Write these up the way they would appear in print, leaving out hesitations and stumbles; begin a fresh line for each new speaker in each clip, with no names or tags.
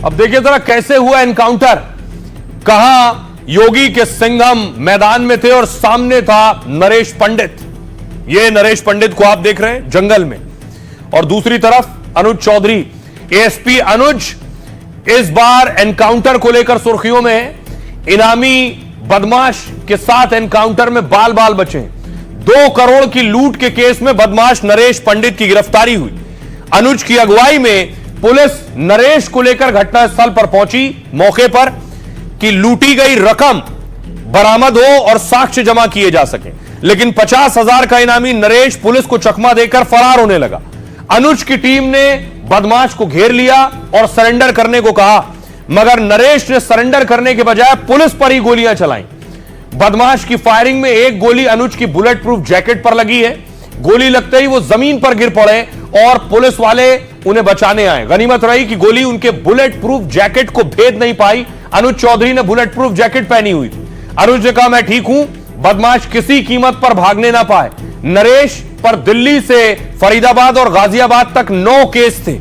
अब देखिए जरा कैसे हुआ एनकाउंटर। कहां योगी के सिंघम मैदान में थे और सामने था नरेश पंडित। ये नरेश पंडित को आप देख रहे हैं जंगल में, और दूसरी तरफ अनुज चौधरी। एएसपी अनुज इस बार एनकाउंटर को लेकर सुर्खियों में है। इनामी बदमाश के साथ एनकाउंटर में बाल बाल बचे। 2 करोड़ की लूट के केस में बदमाश नरेश पंडित की गिरफ्तारी हुई। अनुज की अगुवाई में पुलिस नरेश को लेकर घटनास्थल पर पहुंची, मौके पर कि लूटी गई रकम बरामद हो और साक्ष्य जमा किए जा सके। लेकिन 50,000 का इनामी नरेश पुलिस को चकमा देकर फरार होने लगा। अनुज की टीम ने बदमाश को घेर लिया और सरेंडर करने को कहा, मगर नरेश ने सरेंडर करने के बजाय पुलिस पर ही गोलियां चलाई। बदमाश की फायरिंग में एक गोली अनुज की बुलेट प्रूफ जैकेट पर लगी है। गोली लगते ही वो जमीन पर गिर पड़े और पुलिस वाले उन्हें बचाने आए। गनीमत रही कि गोली उनके बुलेट प्रूफ जैकेट को भेद नहीं पाई। अनुज चौधरी ने बुलेट प्रूफ जैकेट पहनी हुई थी। अनुज ने कहा, मैं ठीक हूं, बदमाश किसी कीमत पर भागने ना पाए। नरेश पर दिल्ली से फरीदाबाद और गाजियाबाद तक 9 केस थे।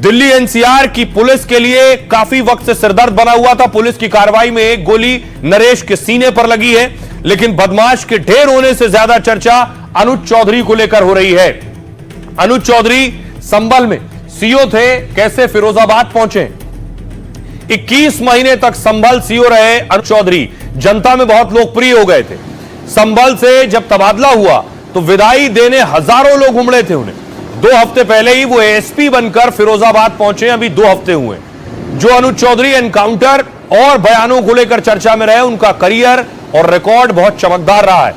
दिल्ली एनसीआर की पुलिस के लिए काफी वक्त से सिरदर्द बना हुआ था। पुलिस की कार्रवाई में एक गोली नरेश के सीने पर लगी है, लेकिन बदमाश के ढेर होने से ज्यादा चर्चा अनुज चौधरी को लेकर हो रही है। अनुज चौधरी संभल में सीओ थे, कैसे फिरोजाबाद पहुंचे? 21 महीने तक संभल सीओ रहे अनुज चौधरी। जनता में बहुत लोकप्रिय हो गए थे। संभल से जब तबादला हुआ तो विदाई देने हजारों लोग उमड़े थे उन्हें। 2 हफ्ते पहले ही वो एएसपी बनकर फिरोजाबाद पहुंचे। अभी 2 हफ्ते हुए। जो अनुज चौधरी एनकाउंटर और बयानों को लेकर चर्चा में रहे, उनका करियर और रिकॉर्ड बहुत चमकदार रहा है।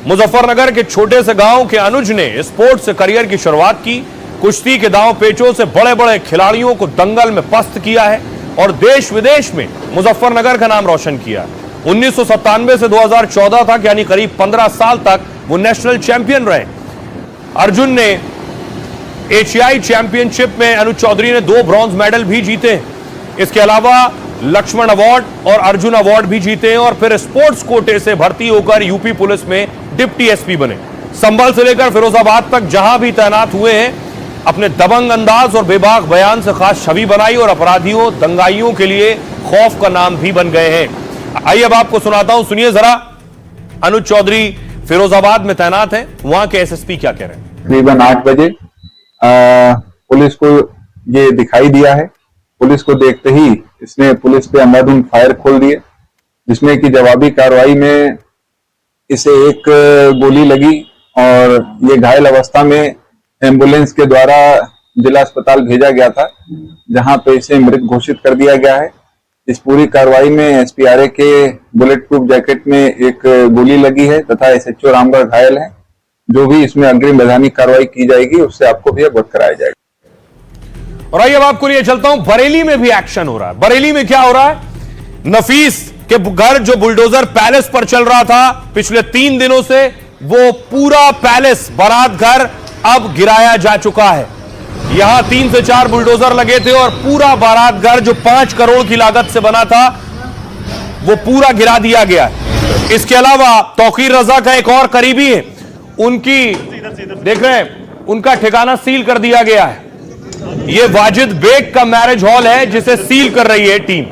मुजफ्फरनगर के छोटे से गांव के अनुज ने स्पोर्ट्स से करियर की शुरुआत की। कुश्ती के दांव पेचों से बड़े बड़े खिलाड़ियों को दंगल में पस्त किया है और देश विदेश में मुजफ्फरनगर का नाम रोशन किया। 1997 से 2014 तक, यानी करीब 15 साल तक वो नेशनल चैंपियन रहे। अर्जुन ने एशियाई चैंपियनशिप में अनुज चौधरी ने 2 ब्रॉन्ज मेडल भी जीते। इसके अलावा लक्ष्मण अवार्ड और अर्जुन अवार्ड भी जीते और फिर स्पोर्ट्स कोटे से भर्ती होकर यूपी पुलिस में डिप्टी एसपी बने। संभल से लेकर फिरोजाबाद तक जहां भी तैनात हुए हैं, अपने दबंग अंदाज और बेबाक बयान से खास छवि बनाई और अपराधियों दंगाइयों के लिए खौफ का नाम भी बन गए हैं। आइए अब आपको सुनाता हूं, सुनिए जरा। अनुज चौधरी फिरोजाबाद में तैनात है, वहां के एसएसपी क्या कह रहे हैं।
करीबन 8 बजे पुलिस को ये दिखाई दिया है। पुलिस को देखते ही इसने पुलिस पे अंधाधुंध फायर खोल दिए, जिसमें कि जवाबी कार्रवाई में इसे एक गोली लगी और ये घायल अवस्था में एम्बुलेंस के द्वारा जिला अस्पताल भेजा गया था, जहां पे इसे मृत घोषित कर दिया गया है। इस पूरी कार्रवाई में एसपीआरए के बुलेट प्रूफ जैकेट में एक गोली लगी है तथा एसएचओ रामगढ़ घायल है। जो भी इसमें अग्रिम वैधानिक कार्रवाई की जाएगी उससे आपको भी अवगत कराया जाएगा।
और आइए अब आपको लिए चलता हूं, बरेली में भी एक्शन हो रहा है। बरेली में क्या हो रहा है? नफीस के घर जो बुलडोजर पैलेस पर चल रहा था पिछले 3 दिनों से, वो पूरा पैलेस बारात घर अब गिराया जा चुका है। यहां 3 से 4 बुलडोजर लगे थे और पूरा बारात घर जो 5 करोड़ की लागत से बना था वो पूरा गिरा दिया गया है। इसके अलावा तौकीर रजा का एक और करीबी है, उनकी देख रहे हैं, उनका ठिकाना सील कर दिया गया है। ये वाजिद बेग का मैरिज हॉल है जिसे सील कर रही है टीम।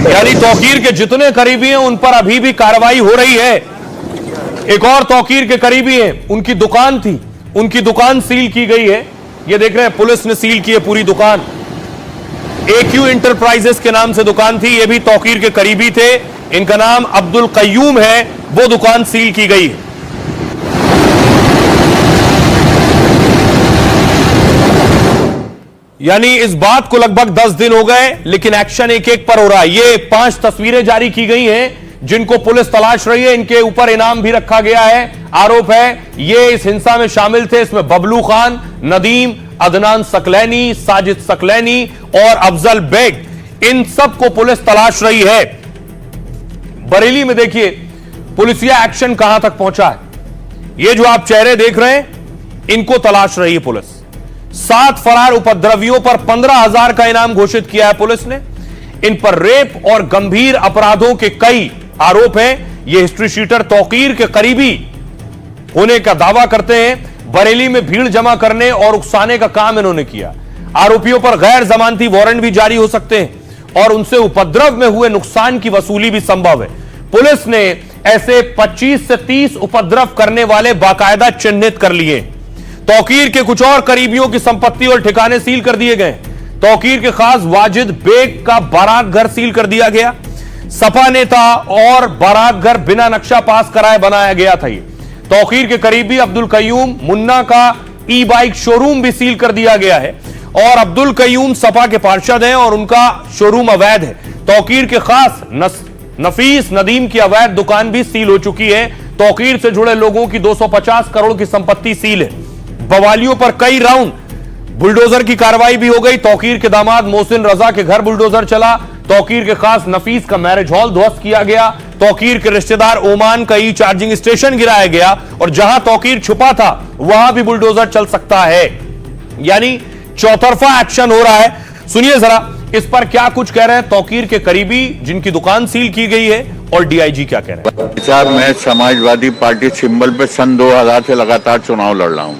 यानी तौकीर के जितने करीबी हैं उन पर अभी भी कार्रवाई हो रही है। एक और तौकीर के करीबी हैं, उनकी दुकान थी, उनकी दुकान सील की गई है। ये देख रहे हैं, पुलिस ने सील की है पूरी दुकान। AQ इंटरप्राइजेस के नाम से दुकान थी, ये भी तौकीर के करीबी थे, इनका नाम अब्दुल कय्यूम है, वो दुकान सील की गई है। यानी इस बात को लगभग 10 दिन हो गए, लेकिन एक्शन एक एक पर हो रहा है। ये 5 तस्वीरें जारी की गई हैं जिनको पुलिस तलाश रही है, इनके ऊपर इनाम भी रखा गया है। आरोप है ये इस हिंसा में शामिल थे। इसमें बबलू खान, नदीम, अदनान सकलैनी, साजिद सकलैनी और अफजल बेग, इन सब को पुलिस तलाश रही है। बरेली में देखिए पुलिसिया एक्शन कहां तक पहुंचा है। ये जो आप चेहरे देख रहे हैं, इनको तलाश रही है पुलिस। 7 फरार उपद्रवियों पर 15,000 का इनाम घोषित किया है पुलिस ने। इन पर रेप और गंभीर अपराधों के कई आरोप हैं। ये हिस्ट्री शीटर तौकीर के करीबी होने का दावा करते हैं। बरेली में भीड़ जमा करने और उकसाने का काम इन्होंने किया। आरोपियों पर गैर जमानती वारंट भी जारी हो सकते हैं और उनसे उपद्रव में हुए नुकसान की वसूली भी संभव है। पुलिस ने ऐसे 25 से 30 उपद्रव करने वाले बाकायदा चिन्हित कर लिए। तौकीर के कुछ और करीबियों की संपत्ति और ठिकाने सील कर दिए गए। तौकीर के खास वाजिद बेग का बारात घर सील कर दिया गया। सपा नेता और बारात घर बिना नक्शा पास कराए बनाया गया था। ये तौकीर के करीबी अब्दुल कयूम मुन्ना का ई बाइक शोरूम भी सील कर दिया गया है और अब्दुल कयूम सपा के पार्षद हैं और उनका शोरूम अवैध है। तौकीर के खास नफीस नदीम की अवैध दुकान भी सील हो चुकी है। तौकीर से जुड़े लोगों की 250 करोड़ की संपत्ति सील है। बवालियों पर कई राउंड बुलडोजर की कार्रवाई भी हो गई। तौकीर के दामाद मोहसिन रजा के घर बुलडोजर चला। तौकीर के खास नफीस का मैरिज हॉल ध्वस्त किया गया। तौकीर के रिश्तेदार ओमान का ई चार्जिंग स्टेशन गिराया गया और जहां तौकीर छुपा था वहां भी बुलडोजर चल सकता है। यानी चौतरफा एक्शन हो रहा है। सुनिए जरा इस पर क्या कुछ कह रहे हैं तौकीर के करीबी जिनकी दुकान सील की गई है और डीआईजी क्या कह रहे हैं।
साहब, मैं समाजवादी पार्टी सिंबल पे सन 2000 से लगातार चुनाव लड़ रहा हूँ।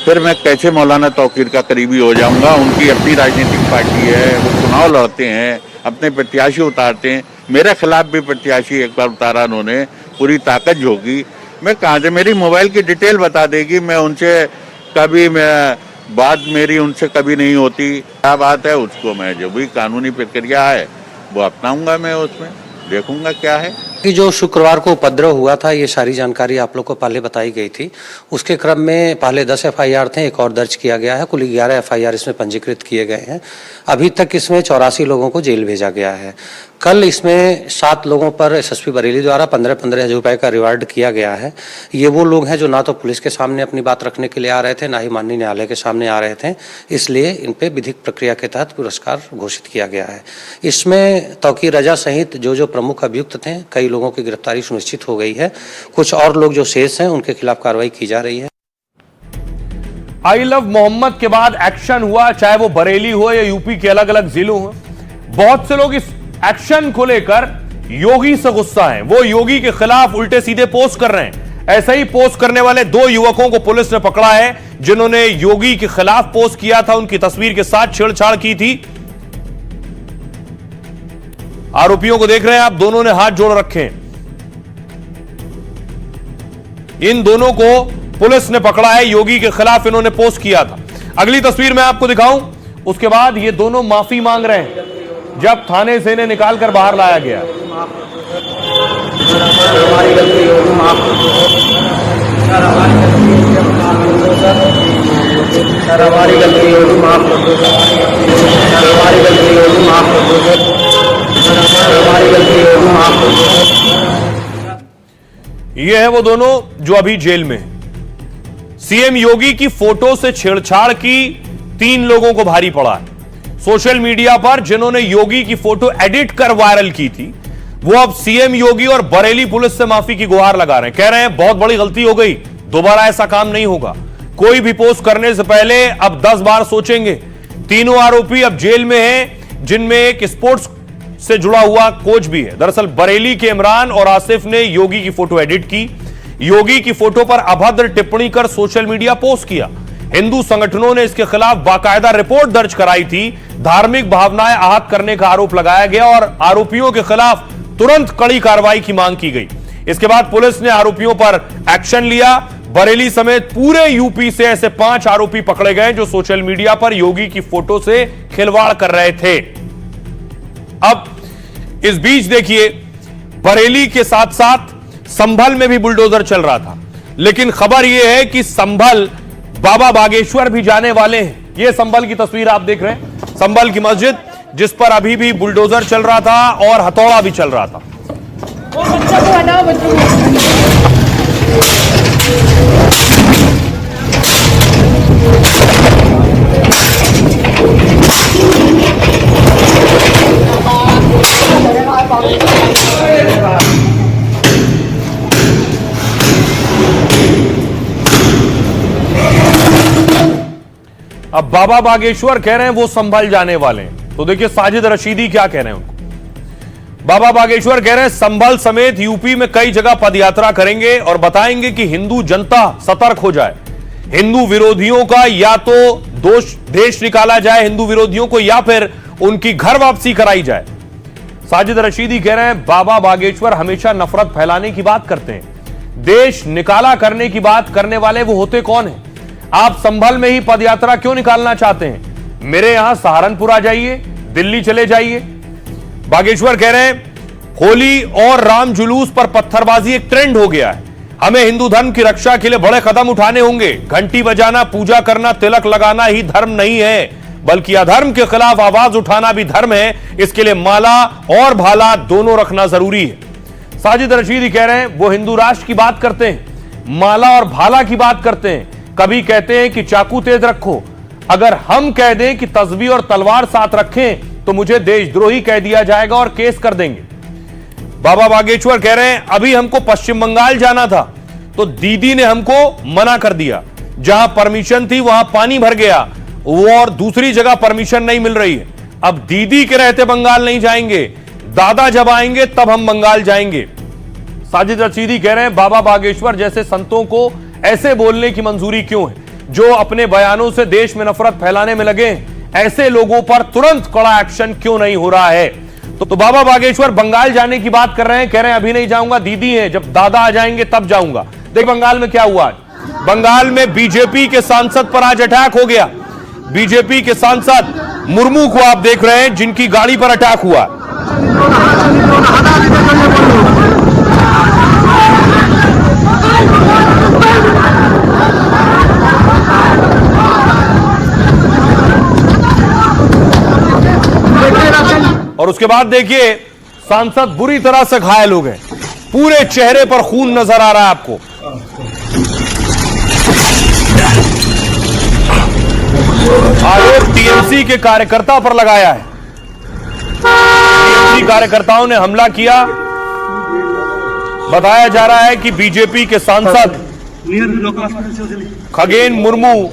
फिर मैं कैसे मौलाना तौकीर का करीबी हो जाऊंगा। उनकी अपनी राजनीतिक पार्टी है, वो चुनाव लड़ते हैं, अपने प्रत्याशी उतारते हैं। मेरे खिलाफ भी प्रत्याशी एक बार उतारा उन्होंने, पूरी ताकत झोंकी। मैं कहाँ से, मेरी मोबाइल की डिटेल बता देगी, मैं उनसे कभी बात मेरी उनसे कभी नहीं होती। क्या बात है, उसको मैं जो भी कानूनी प्रक्रिया है वो अपनाऊंगा। मैं उसमें देखूंगा क्या है
कि जो शुक्रवार को उपद्रव हुआ था, ये सारी जानकारी आप लोग को पहले बताई गई थी। उसके क्रम में पहले 10 एफआईआर थे, एक और दर्ज किया गया है। कुल 11 एफआईआर इसमें पंजीकृत किए गए हैं। अभी तक इसमें 84 लोगों को जेल भेजा गया है। कल इसमें 7 लोगों पर एसएसपी बरेली द्वारा 15-15 हजार रुपए का रिवार्ड किया गया है। ये वो लोग हैं जो ना तो पुलिस के सामने अपनी बात रखने के लिए आ रहे थे, ना ही माननीय न्यायालय के सामने आ रहे थे, इसलिए इन पे विधिक प्रक्रिया के तहत पुरस्कार घोषित किया गया है। इसमें तौकीर रजा सहित जो प्रमुख अभियुक्त थे, कई लोगों की गिरफ्तारी सुनिश्चित हो गई है। कुछ और लोग जो शेष हैं उनके खिलाफ कार्रवाई की जा रही है।
आई लव मोहम्मद के बाद एक्शन हुआ, चाहे वो बरेली हो या यूपी के अलग अलग जिलों हो। बहुत से लोग इस एक्शन को लेकर योगी से गुस्सा हैं। वो योगी के खिलाफ उल्टे सीधे पोस्ट कर रहे हैं। ऐसे ही पोस्ट करने वाले 2 युवकों को पुलिस ने पकड़ा है जिन्होंने योगी के खिलाफ पोस्ट किया था। उनकी तस्वीर के साथ छेड़छाड़ की थी। आरोपियों को देख रहे हैं आप, दोनों ने हाथ जोड़ रखे हैं। इन दोनों को पुलिस ने पकड़ा है, योगी के खिलाफ इन्होंने पोस्ट किया था। अगली तस्वीर मैं आपको दिखाऊं, उसके बाद ये दोनों माफी मांग रहे हैं जब थाने से इन्हें निकालकर बाहर लाया गया। ये है वो दोनों जो अभी जेल में हैं। सीएम योगी की फोटो से छेड़छाड़ की 3 लोगों को भारी पड़ा है। सोशल मीडिया पर जिन्होंने योगी की फोटो एडिट कर वायरल की थी, वो अब सीएम योगी और बरेली पुलिस से माफी की गुहार लगा रहे हैं। कह रहे हैं बहुत बड़ी गलती हो गई, दोबारा ऐसा काम नहीं होगा। कोई भी पोस्ट करने से पहले अब 10 बार सोचेंगे। तीनों आरोपी अब जेल में हैं, जिनमें एक स्पोर्ट्स से जुड़ा हुआ कोच भी है। दरअसल बरेली के इमरान और आसिफ ने योगी की फोटो एडिट की, योगी की फोटो पर अभद्र टिप्पणी कर सोशल मीडिया पोस्ट किया। हिंदू संगठनों ने इसके खिलाफ बाकायदा रिपोर्ट दर्ज कराई थी। धार्मिक भावनाएं आहत करने का आरोप लगाया गया और आरोपियों के खिलाफ तुरंत कड़ी कार्रवाई की मांग की गई। इसके बाद पुलिस ने आरोपियों पर एक्शन लिया। बरेली समेत पूरे यूपी से ऐसे 5 आरोपी पकड़े गए जो सोशल मीडिया पर योगी की फोटो से खिलवाड़ कर रहे थे। अब इस बीच देखिए, बरेली के साथ साथ संभल में भी बुलडोजर चल रहा था, लेकिन खबर यह है कि संभल बाबा बागेश्वर भी जाने वाले हैं। यह संभल की तस्वीर आप देख रहे हैं, संभल की मस्जिद जिस पर अभी भी बुलडोजर चल रहा था और हथौड़ा भी चल रहा था। अब बाबा बागेश्वर कह रहे हैं वो संभल जाने वाले हैं। तो देखिए साजिद रशीदी क्या कह रहे हैं उनको। बाबा बागेश्वर कह रहे हैं संभल समेत यूपी में कई जगह पदयात्रा करेंगे और बताएंगे कि हिंदू जनता सतर्क हो जाए। हिंदू विरोधियों का या तो देश निकाला जाए हिंदू विरोधियों को, या फिर उनकी घर वापसी कराई जाए। साजिद रशीदी कह रहे हैं बाबा बागेश्वर हमेशा नफरत फैलाने की बात करते हैं, देश निकाला करने की बात करने वाले वो होते कौन हैं? आप संभल में ही पदयात्रा क्यों निकालना चाहते हैं? मेरे यहां सहारनपुर आ जाइए, दिल्ली चले जाइए। बागेश्वर कह रहे हैं होली और राम जुलूस पर पत्थरबाजी एक ट्रेंड हो गया है, हमें हिंदू धर्म की रक्षा के लिए बड़े कदम उठाने होंगे। घंटी बजाना, पूजा करना, तिलक लगाना ही धर्म नहीं है, बल्कि अधर्म के खिलाफ आवाज उठाना भी धर्म है। इसके लिए माला और भाला दोनों रखना जरूरी है। साजिद रशीदी कह रहे हैं वो हिंदू राष्ट्र की बात करते हैं, माला और भाला की बात करते हैं, कभी कहते हैं कि चाकू तेज रखो। अगर हम कह दें कि तस्बीह और तलवार साथ रखें तो मुझे देशद्रोही कह दिया जाएगा और केस कर देंगे। बाबा बागेश्वर कह रहे हैं अभी हमको पश्चिम बंगाल जाना था तो दीदी ने हमको मना कर दिया, जहां परमिशन थी वहां पानी भर गया, वो और दूसरी जगह परमिशन नहीं मिल रही है। अब दीदी के रहते बंगाल नहीं जाएंगे, दादा जब आएंगे तब हम बंगाल जाएंगे। साजिद रशीदी कह रहे हैं बाबा बागेश्वर जैसे संतों को ऐसे बोलने की मंजूरी क्यों है, जो अपने बयानों से देश में नफरत फैलाने में लगे हैं, ऐसे लोगों पर तुरंत कड़ा एक्शन क्यों नहीं हो रहा है? तो बाबा बागेश्वर बंगाल जाने की बात कर रहे हैं, कह रहे हैं अभी नहीं जाऊंगा, दीदी है, जब दादा आ जाएंगे तब जाऊंगा। देख बंगाल में क्या हुआ, बंगाल में बीजेपी के सांसद पर आज अटैक हो गया। बीजेपी के सांसद मुर्मू को आप देख रहे हैं जिनकी गाड़ी पर अटैक हुआ। और उसके बाद देखिए सांसद बुरी तरह से घायल हो गए, पूरे चेहरे पर खून नजर आ रहा है आपको। आरोप टीएमसी के कार्यकर्ता पर लगाया है, टीएमसी कार्यकर्ताओं ने हमला किया। बताया जा रहा है कि बीजेपी के सांसद खगेन मुर्मू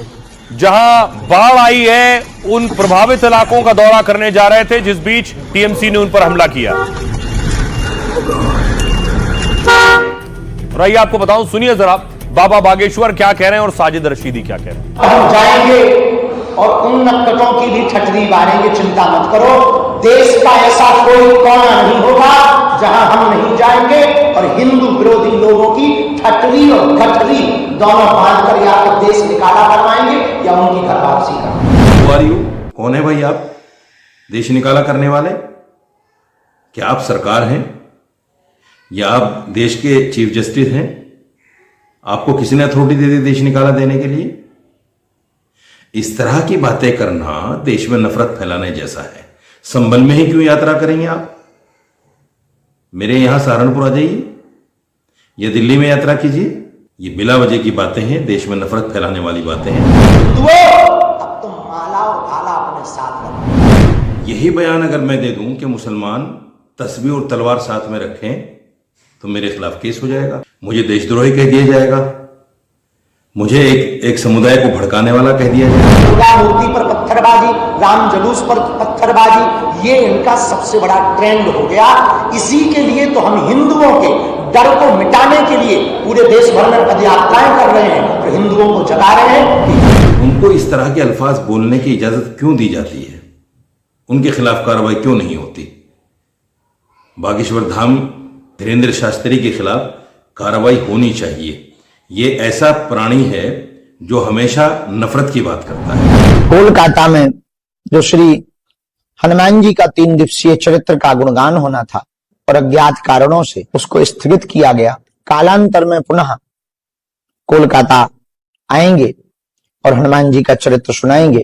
जहां बाढ़ आई है उन प्रभावित इलाकों का दौरा करने जा रहे थे, जिस बीच टीएमसी ने उन पर हमला किया। और आइए आपको बताऊं, सुनिए जरा बाबा बागेश्वर क्या कह रहे हैं और साजिद रशीदी क्या कह रहे हैं।
हम जाएंगे और उन नक्कटों की भी ठटरी मारेंगे, चिंता मत करो। देश का ऐसा कोई कोना नहीं होगा जहां हम नहीं जाएंगे और हिंदू विरोधी लोगों की ठटरी और गठरी दोनों बांध कर या तो देश निकाला करवाएंगे या उनकी घर वापसी करवाएंगे।
कौन है भाई आप देश निकाला करने वाले? क्या आप सरकार हैं या आप देश के चीफ जस्टिस हैं? आपको किसी ने अथॉरिटी दे दी देश निकाला देने के लिए? इस तरह की बातें करना देश में नफरत फैलाने जैसा है। संभल में ही क्यों यात्रा करेंगे आप? मेरे यहां सहारनपुर आ जाइए या दिल्ली में यात्रा कीजिए। ये बिला वजह की बातें हैं, देश में नफरत फैलाने वाली बातें हैं।
अब तुम माला और भाला अपने साथ रखो।
यही बयान अगर मैं दे दूं कि मुसलमान तस्बीह और तलवार साथ में रखें तो मेरे खिलाफ केस हो जाएगा, मुझे देशद्रोही कह दिया जाएगा, मुझे एक समुदाय को भड़काने वाला कह दिया जाएगा।
दुर्गा मूर्ति पर पत्थरबाजी, राम जुलूस पर पत्थरबाजी, ये इनका सबसे बड़ा ट्रेंड हो गया। इसी के लिए तो हम हिंदुओं के डर को मिटाने के लिए पूरे देश भर में पदयात्राएं कर रहे हैं और हिंदुओं को जगा रहे हैं।
उनको इस तरह के अल्फाज बोलने की इजाजत क्यों दी जाती है? उनके खिलाफ कार्रवाई क्यों नहीं होती? बागेश्वर धाम धीरेन्द्र शास्त्री के खिलाफ कार्रवाई होनी चाहिए। ये ऐसा प्राणी है जो हमेशा नफरत की बात करता है।
कोलकाता में जो श्री हनुमान जी का 3 दिवसीय चरित्र का गुणगान होना था और अज्ञात कारणों से उसको स्थगित किया गया। कालांतर में पुनः कोलकाता आएंगे और हनुमान जी का चरित्र सुनाएंगे।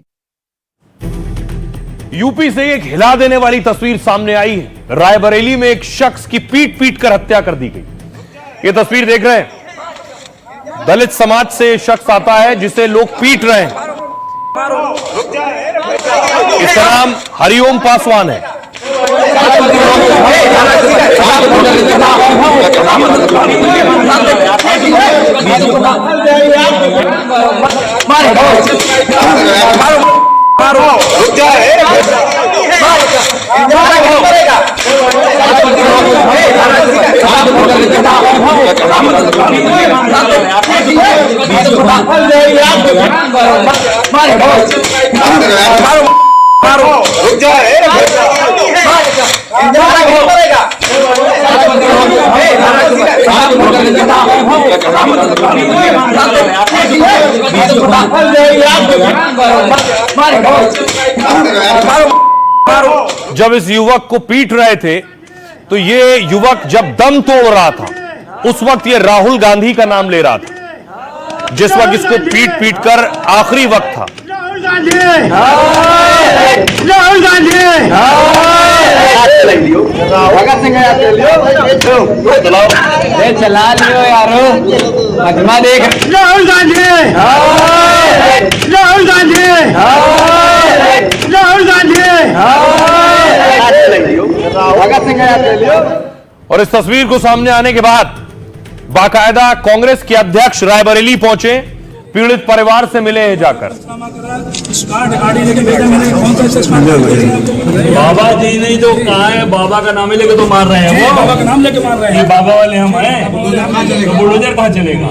यूपी से एक हिला देने वाली तस्वीर सामने आई है। रायबरेली में एक शख्स की पीट कर हत्या कर दी गई। ये तस्वीर देख रहे हैं, दलित समाज से शख्स आता है जिसे लोग पीट रहे हैं। इसका नाम हरिओम पासवान है। जब इस युवक को पीट रहे थे तो ये युवक जब दम तोड़ रहा था उस वक्त ये राहुल गांधी का नाम ले रहा था, जिस वक्त इसको पीट पीट कर आखिरी वक्त था।
राहुल गांधी चला लियो यारो, मजमा देख। राहुल गांधी राहुल गांधी राहुल गांधी।
और इस तस्वीर को सामने आने के बाद बाकायदा कांग्रेस के अध्यक्ष रायबरेली पहुंचे, पीड़ित परिवार से मिले हैं जाकर।
बाबा जी ने जो कहा है, बाबा का नाम लेके तो मार रहे हैं, वो बाबा का नाम लेके मार रहे हैं। बाबा वाले हम हैं, तो बुलडोजर कहाँ चलेगा?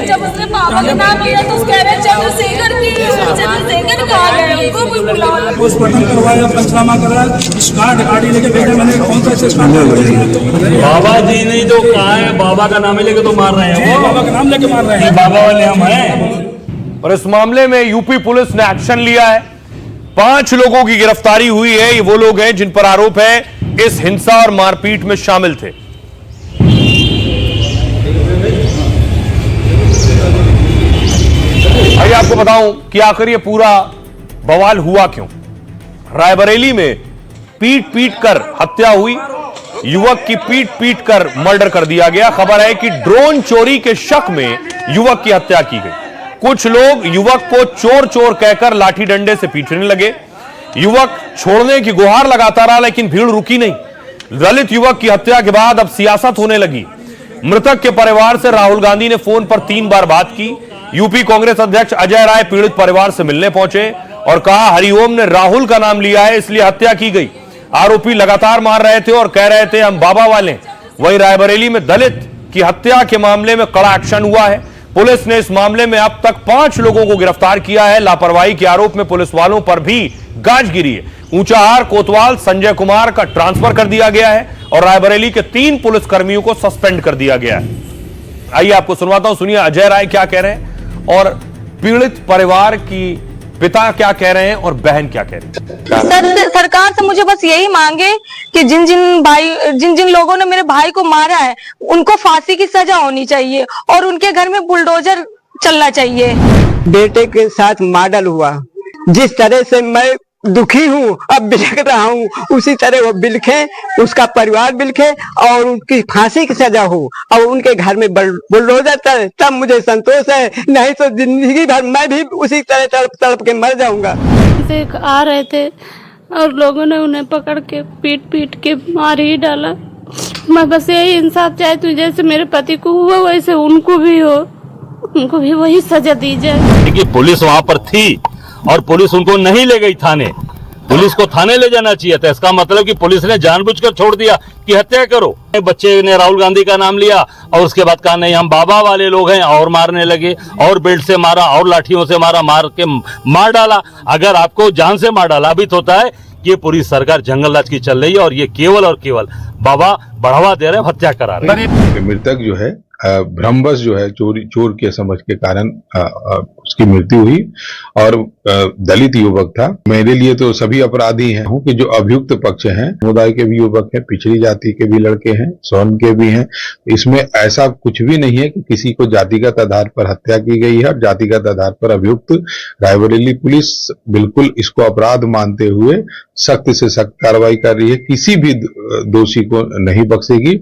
जब उसने बाबा का नाम लिया तो उसके चंद्रशेखर कहा गया, उनको कोई बुलाया,
पोस्टमार्टम करवाया, पंचनामा कराया, स्कार्ड गाड़ी लेके भेजा। मैंने कौन सा स्कार्ड? बाबा जी ने जो कहा है, बाबा का नाम लेके तो मार रहे हैं, वो बाबा का नाम लेके मार रहे हैं। बाबा वाले हम हैं।
और इस मामले में यूपी पुलिस ने एक्शन लिया है, 5 लोगों की गिरफ्तारी हुई है। ये वो लोग हैं जिन पर आरोप है इस हिंसा और मारपीट में शामिल थे। आइए आपको बताऊं कि आखिर ये पूरा बवाल हुआ क्यों। रायबरेली में पीट पीट कर हत्या हुई, युवक की पीट पीट कर मर्डर कर दिया गया। खबर है कि ड्रोन चोरी के शक में युवक की हत्या की गई। कुछ लोग युवक को चोर चोर कहकर लाठी डंडे से पीटने लगे। युवक छोड़ने की गुहार लगाता रहा, लेकिन भीड़ रुकी नहीं। दलित युवक की हत्या के बाद अब सियासत होने लगी। मृतक के परिवार से राहुल गांधी ने फोन पर 3 बार बात की। यूपी कांग्रेस अध्यक्ष अजय राय पीड़ित परिवार से मिलने पहुंचे और कहा, हरिओम ने राहुल का नाम लिया है, इसलिए हत्या की गई। आरोपी लगातार मार रहे थे और कह रहे थे हम बाबा वाले। वहीं रायबरेली में दलित की हत्या के मामले में कड़ा एक्शन हुआ है। पुलिस ने इस मामले में अब तक 5 लोगों को गिरफ्तार किया है। लापरवाही के आरोप में पुलिस वालों पर भी गाज गिरी है। ऊंचाहार कोतवाल संजय कुमार का ट्रांसफर कर दिया गया है और रायबरेली के 3 पुलिसकर्मियों को सस्पेंड कर दिया गया है। आइए आपको सुनवाता हूं, सुनिए अजय राय क्या कह रहे हैं और पीड़ित परिवार की पिता क्या कह रहे हैं और बहन क्या कह रही है।
सरकार से मुझे बस यही मांगे कि जिन जिन लोगों ने मेरे भाई को मारा है उनको फांसी की सजा होनी चाहिए और उनके घर में बुलडोजर चलना चाहिए।
बेटे के साथ मर्डर हुआ, जिस तरह से मैं दुखी हूँ, अब बिलख रहा हूँ, उसी तरह वो बिलखे, उसका परिवार बिलखे और उनकी फांसी की सजा हो और उनके घर में बुलडोजर चले, तब मुझे संतोष है। नहीं तो जिंदगी भर मैं भी उसी तरह तड़प तड़प के मर जाऊंगा।
आ रहे थे और लोगों ने उन्हें पकड़ के पीट पीट के मार ही डाला। मैं बस यही इंसाफ चाहती हूँ, जैसे मेरे पति को हुआ वैसे उनको भी हो, उनको भी वही सजा दी जाए।
कि पुलिस वहां पर थी और पुलिस उनको नहीं ले गई थाने। पुलिस को थाने ले जाना चाहिए था। इसका मतलब कि पुलिस ने जानबूझकर छोड़ दिया कि हत्या करो। बच्चे ने राहुल गांधी का नाम लिया और उसके बाद कहा नहीं हम बाबा वाले लोग हैं और मारने लगे और बेल्ट से मारा और लाठियों से मारा, मार के मार डाला। अगर आपको जान से मार डाला अभी तो होता है कि ये पूरी सरकार जंगल राज की चल रही है और ये केवल और केवल बाबा बढ़ावा दे रहे हैं, हत्या करा रहे हैं।
मृतक जो है भ्रमवश जो है चोर के समझ के कारण उसकी मृत्यु हुई और दलित युवक था। मेरे लिए तो सभी अपराधी हैं कि जो अभियुक्त पक्ष हैं, समुदाय के भी युवक हैं, पिछड़ी जाति के भी लड़के हैं, स्वर्ण के भी हैं। इसमें ऐसा कुछ भी नहीं है कि किसी को जातिगत आधार पर हत्या की गई है और जातिगत आधार पर अभियुक्त। रायबरेली पुलिस बिल्कुल इसको अपराध मानते हुए सख्त से सख्त कार्रवाई कर रही है, किसी भी दोषी को नहीं बख्शेगी